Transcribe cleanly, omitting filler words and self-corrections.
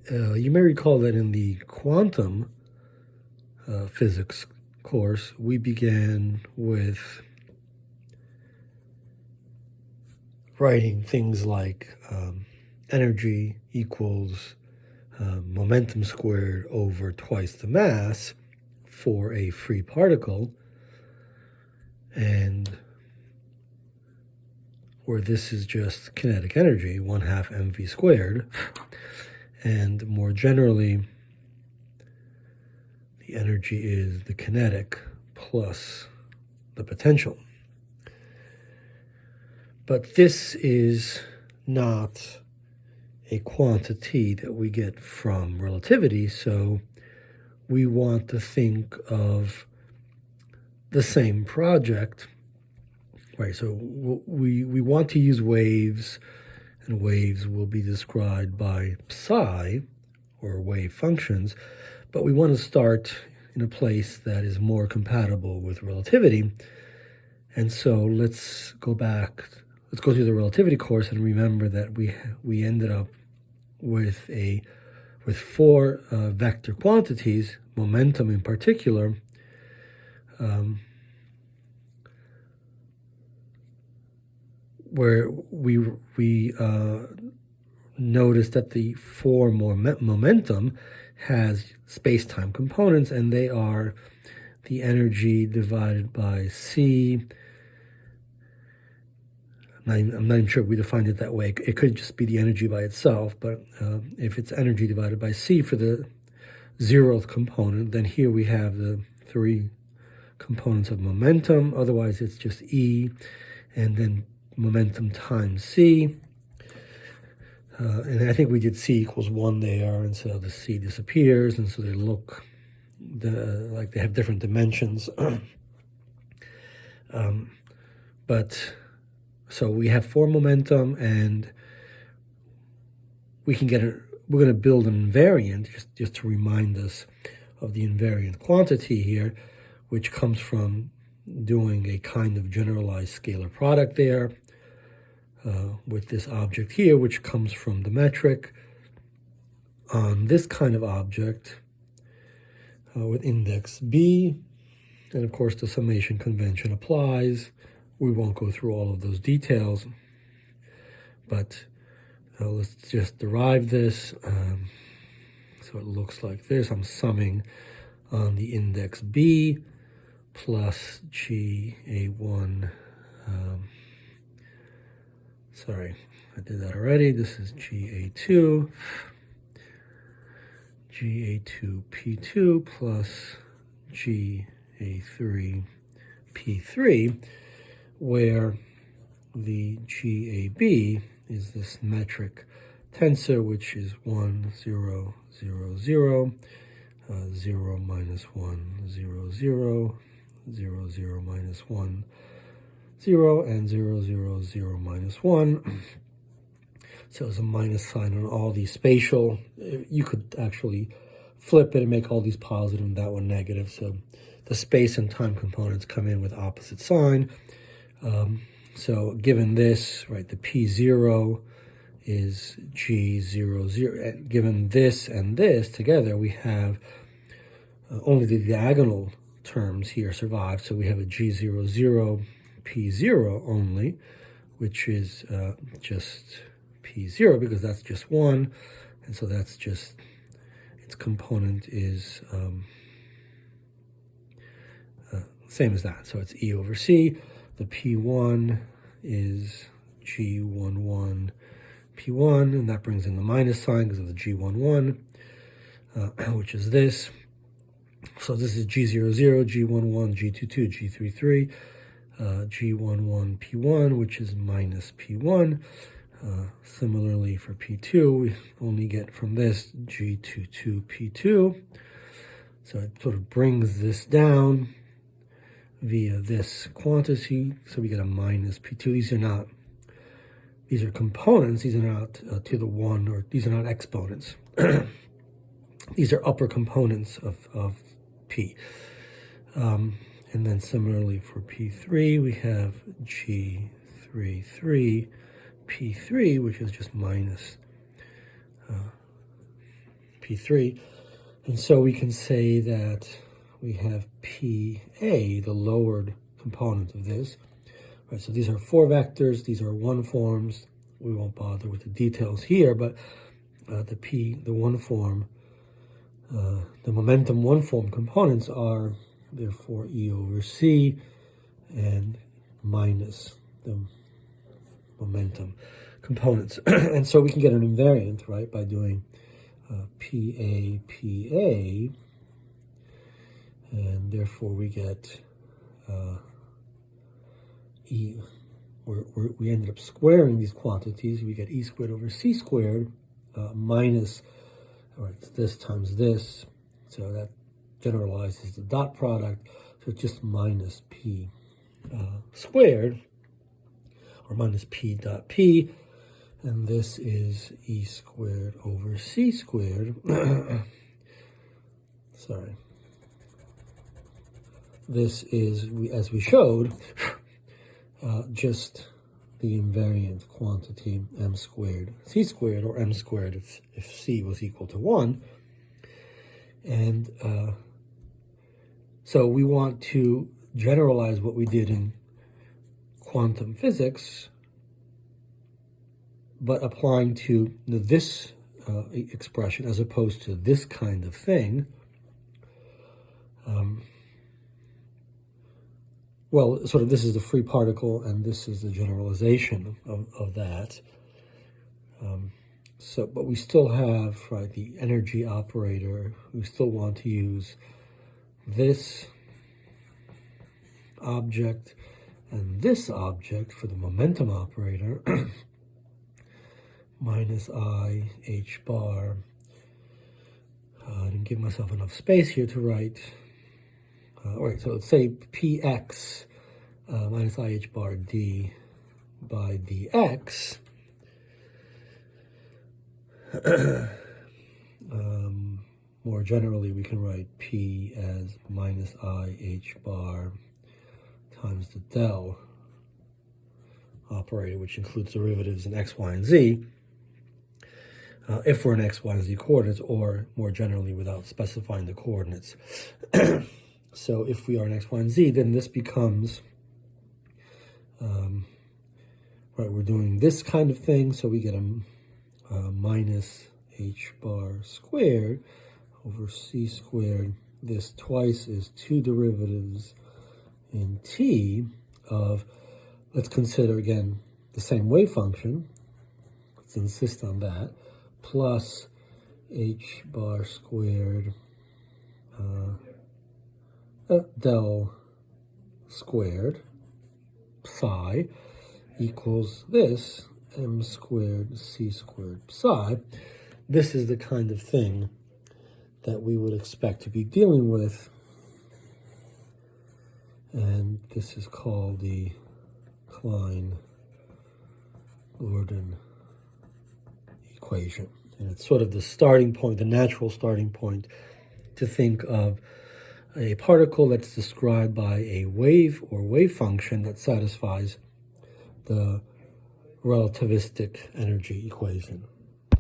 You may recall that in the quantum physics course, we began with writing things like energy equals momentum squared over twice the mass for a free particle, and where this is just kinetic energy, 1/2 mv squared, and more generally, the energy is the kinetic plus the potential. But this is not a quantity that we get from relativity, so we want to think of the same project, right? So we want to use waves, and waves will be described by psi, or wave functions, but we want to start in a place that is more compatible with relativity. And so let's go through the relativity course and remember that we ended up with four vector quantities, momentum in particular, where we noticed that the four momentum has space-time components, and they are the energy divided by c. I'm not even sure we defined it that way. It could just be the energy by itself, but if it's energy divided by c for the 0th component, then here we have the 3 components of momentum. Otherwise, it's just E, and then momentum times c. And I think we did c equals 1 there, and so the c disappears, and so they look like they have different dimensions. So we have 4 momentum, and we're going to build an invariant, just to remind us of the invariant quantity here, which comes from doing a kind of generalized scalar product there with this object here, which comes from the metric on this kind of object with index b. And of course, the summation convention applies. We won't go through all of those details, but let's just derive this. So it looks like this. I'm summing on the index b plus GA1. Sorry, I did that already. This is GA2. GA2P2 plus GA3P3, where the GAB is this metric tensor, which is 1, 0, 0, 0, 0, minus 1, 0, 0, 0, 0, minus 1, 0, and 0, 0, 0, minus 1. So there's a minus sign on all these spatial. You could actually flip it and make all these positive and that one negative. So the space and time components come in with opposite sign. So given this, right, the P0 is G00. Given this and this together, we have only the diagonal terms here survive. So we have a G00, P0 only, which is just P0 because that's just 1. And so that's just, its component is same as that. So it's E over C. The P1 is G11 P1, and that brings in the minus sign because of the G11, which is this. So this is G00, G11, G22, G33, G11 P1, which is minus P1. Similarly for P2, we only get from this G22 P2. So it sort of brings this down via this quantity, so we get a minus P2. These are components, these are not to the 1, or these are not exponents. These are upper components of P. And then similarly for P3, we have G33 P3, which is just minus P3. And so we can say that we have PA, the lowered component of this. Right, so these are 4 vectors, these are 1 forms. We won't bother with the details here, but the 1 form, the momentum 1 form components are therefore E over C and minus the momentum components. And so we can get an invariant, right, by doing PA, and therefore we get E, we ended up squaring these quantities. We get E squared over C squared minus, all right, this times this, so that generalizes the dot product, so it's just minus P squared, or minus P dot P, and this is E squared over C squared. Sorry. This is, as we showed, just the invariant quantity m squared c squared, or m squared if c was equal to 1. And so we want to generalize what we did in quantum physics, but applying to this expression as opposed to this kind of thing. Well, sort of this is the free particle, and this is the generalization of that. But we still have, right, the energy operator. We still want to use this object and this object for the momentum operator, minus I h bar. I didn't give myself enough space here to write. All right, so let's say px minus I h bar d by dx. More generally, we can write P as minus I h bar times the del operator, which includes derivatives in x, y, and z, if we're in x, y, and z coordinates, or more generally without specifying the coordinates. So if we are in x, y, and z, then this becomes, right, we're doing this kind of thing, so we get a minus h bar squared over c squared. This twice is 2 derivatives in t of, let's consider again the same wave function, let's insist on that, plus h bar squared del squared psi equals this m squared c squared psi. This is the kind of thing that we would expect to be dealing with, and this is called the Klein-Gordon equation. And it's sort of the starting point, the natural starting point, to think of a particle that's described by a wave or wave function that satisfies the relativistic energy equation.